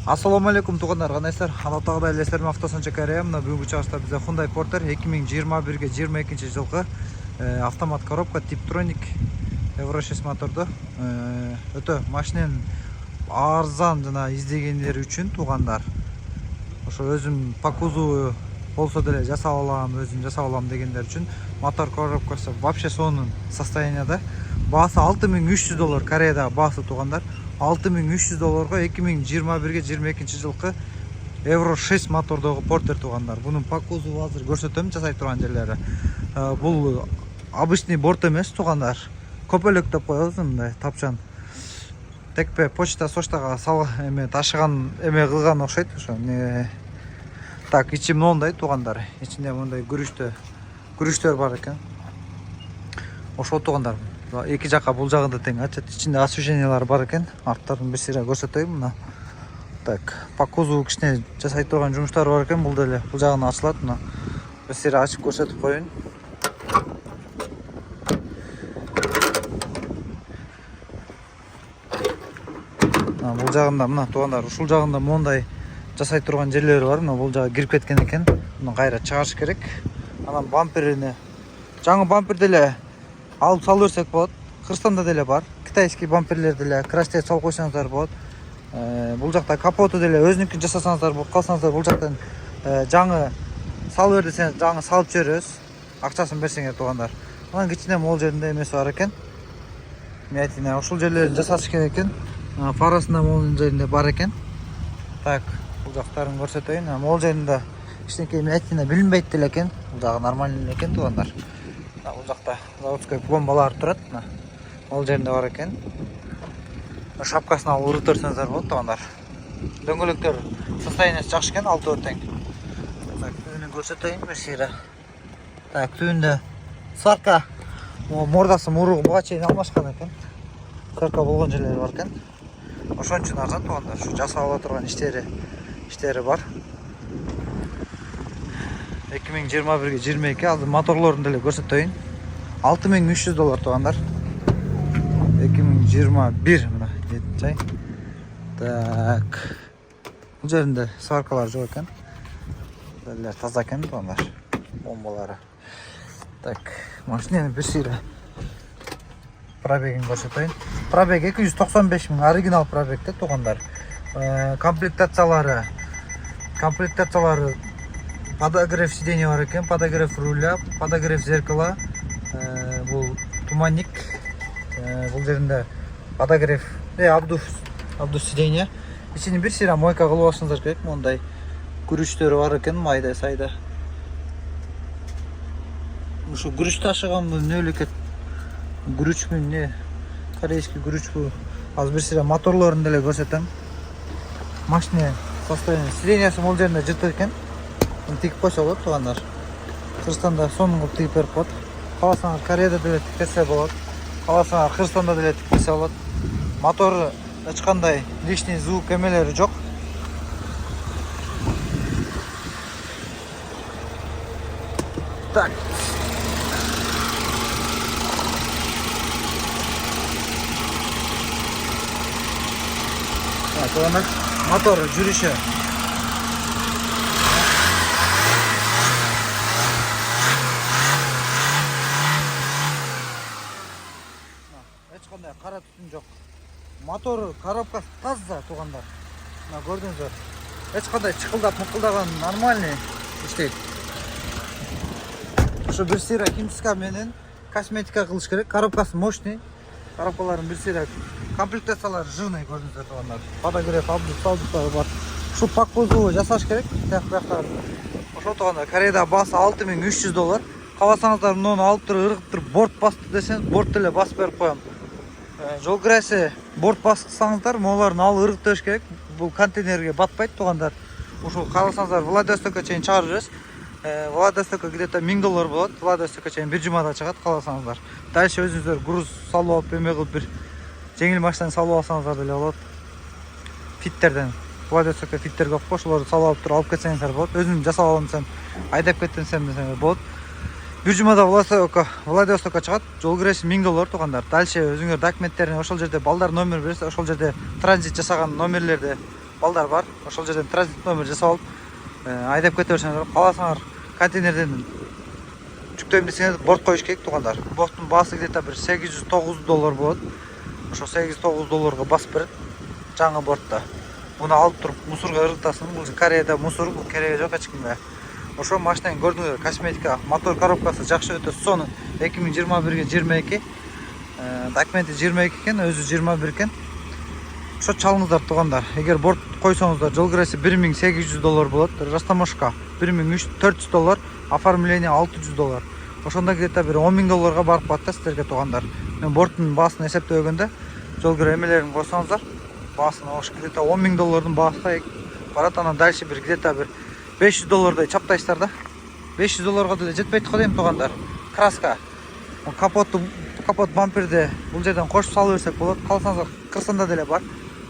Ассаламу алейкум туғандар, қандайсыздар? Алла тағала елестеріме автосыншы кәрия. Мына бүгінгі чағыста бізде Hyundai Porter 2021-22 жылғы автомат коробка Tiptronic Euro 6 моторды. Өте машинен арзан жана издегендер үшін туғандар. Ошо өзім по кузову болсо деле жасап алам, өзім жасап алам дегендер үшін мотор коробкасы вообще сонун состоянияда. Баасы $6300 Кореяда баасы туғандар. $6300 2021-22 жылқы Euro 6 мотордогу Porter туғандар. Бұның по кузову азыр көрсөтөм, жасай турган жерлери. Бұл обычный борт эмес туғандар. Көпөлөк деп коебуз, мындай тапчан. Текпе почта соштага сал эме ташыган эме кылган окшойт ошо. Так, ичи мондай туғандар. Ичинде мондай күрүчтөр бар экен. Ошо туғандар. Эки жака бул жагында тең ачат, ичинде освещениялар бар экен. Арттарын бир сыйра көрсөтөйм мына. Так, по кузову кичине жасай турган жумуштар бар экен. Бул деле бул жагына ачылат мына. Бир сыйра ачып көрсөтүп коеюн. Бул жагында мына туугандар, ушул жагында мондай жасай турган жерлери бар. Мына бул жагы кирип кеткен экен. Муну кайра чыгарыш керек. Анан бамперине жаңы бампер деле алып салып берсек болот. Кыргызстанда деле бар. Китайский бамперлер деле краш-тест салып койсоңуздар болот. Бул жакта капоту деле өзүнүкүн жасасаңыздар болуп калсаңыздар, бул жактан жаңы салып бер десеңиз, жаңы салып жиберебиз. Акчасын берсеңер тугандар. Анан кичине мол жеринде эмеси бар экен. Миятине ушул жерлерин жасаш керек экен. Фарасында мол жеринде бар экен. Так, бул жактарын көрсөтөйүн. Мол жеринде кичинекей миятине билинбейт деле экен. Бул жагы нормальный экен тугандар. Бул жакта заводской пломбалар турат. Мол жеринде бар экен. Шапкасын алып урут берсеңиздер болот тугандар. Дөңгөлөктөр состояниясы жакшы экен, 6 тең. Так, түбүнүн көрсөтөйүн бир сыйра. Так, түбүндө сварка, мордасы муругу буга чейин алмашкан экен. Сварка болгон жерлери бар экен. Ошон үчүн арзан тугандар. Ушу жасап ала турган иштери бар. 2021-22 азыр моторлорун деле көрсөтөйүн. $6300 тугандар. 2021 мына жай. Так. Бул жеринде сваркалар жок экен. Деле таза экен тугандар. Бомбалары. Так, машинанын бир сыйра пробегин көрсөтөйүн. Пробег 295 000, оригинал пробегте тугандар. Комплектациялары подогрев сиденья бар экен, подогрев руля, подогрев зеркала, бул туманник, бул жеринде подогрев, обдув сиденья. Ичине бир сыйра мойка кылып алышыңыздар керек. Мондай күрүчтөрү бар экен, майда сайда. Ушу күрүч ташыганбы, нөлөкет күрүчмү, не корейский күрүч бу. Азыр бир сыйра моторлорун деле көрсөтөм. Машина состояние, сиденьясы мол жеринде жыртык экен. Тигип койсо болот тугандар. Кыргызстанда сонун кылып тигип берип коет. Каласаңар Кореяда деле тикпесе болот. Каласаңар Кыргызстанда деле тикпесе болот. Мотору эч кандай лишний звук эмелери жок. Так. Тугандар, мотор жүрүшү. Эч кандай кара түтүн жок. Мотор коробкасы таза тугандар. Мына көрдүңүздөр. Эч кандай чыкылдаган нормальный иштейт. Ошо бир сыйра химчистка менен косметика кылыш керек. Коробкасы мощный. Коробкаларын бир сыйра комплектациялары жыйнай көрдүңүздөр тугандар. Подогрев, абдуктар бар. Ушу по кузову жасаш керек. Тияктар. Ошо тугандар, Кореяда баасы $6300. Каласаңыздар муну алып туруп ыргыттырып борт басты десеңиз, борт деле басып берип коем. Жол киресе борт бассаңыздар, моларын алып ыргытып бериш керек. Бул контейнерге батпайт тугандар. Ушул каласаңыздар Владивостокко чейин чыгарып беребиз. Владивостокко где-то $1000 болот. Владивостокко чейин бир жумада чыгат каласаңыздар. Дальше өзүңүздөр груз салып алып эме кылып бир жеңил машина салып алсаңыздар деле болот. Фиттерден Владивостокко фиттер көп го, ошолорду салып алып туруп алып кетсеңиздер болот. Өзүм жасап алам десем, айдап кетсем десеңиз болот. Бир жумада Владивостокко чыгат. Жол кирesi $1000 тугандар. Дальше өзүңөр документтерин ошол жерде балдар номер берсе, ошол жерде транзит жасаган номерлерди балдар бар. Ошол жерден транзит номер жасап алып, айдап кете берсеңер, каласаңар контейнерден жүктөйм десеңер борт коюш керек туугандар. Борттун баасы где-то бир $809 болот. Ошо $809 басып берет жаңы бортто. Буну алып туруп мусорго ыргытасың. Бул Кореяда мусор, бул кереги жок эч кимге. Ошо машинаны көрдүңүздөр, косметика, мотор коробкасы жакшы өтө. Сону 2021 22. Документи 22 экен, өзү 21 экен. Ошо чалыңыздар туугандар. Эгер борт койсоңуздар, жол киреси $1800 болот. Растаможка $400, оформление $600. Ошондо где-то бир $10.000 барып калат да сиздерге туугандар. Мен борттун баасын эсептөгөндө жол кире эмелерин койсоңуздар, баасын ошо где-то $10.000 баасына барат. Анан дальше бир где-то бир $500 чаптайсыздар да. $500 деле жетпейт го дейм туугандар. Краска, капот бамперде бул жерден кошуп салып берсек болот. Калсаңыздар кырсында деле бар.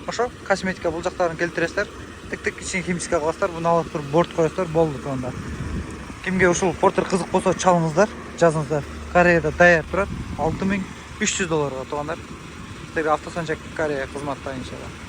Ошо косметика бул жактарын келтиресиздер. Тик кичине химчистка кыласыздар, буну алып туруп борт коесуздар, болду туугандар. Кимге ушул портер кызык болсо чалыңыздар, жазыңыздар. Кореяда даяр турат $6300 туугандар. Сиздерге автосанчак Корея кызматта иншалла.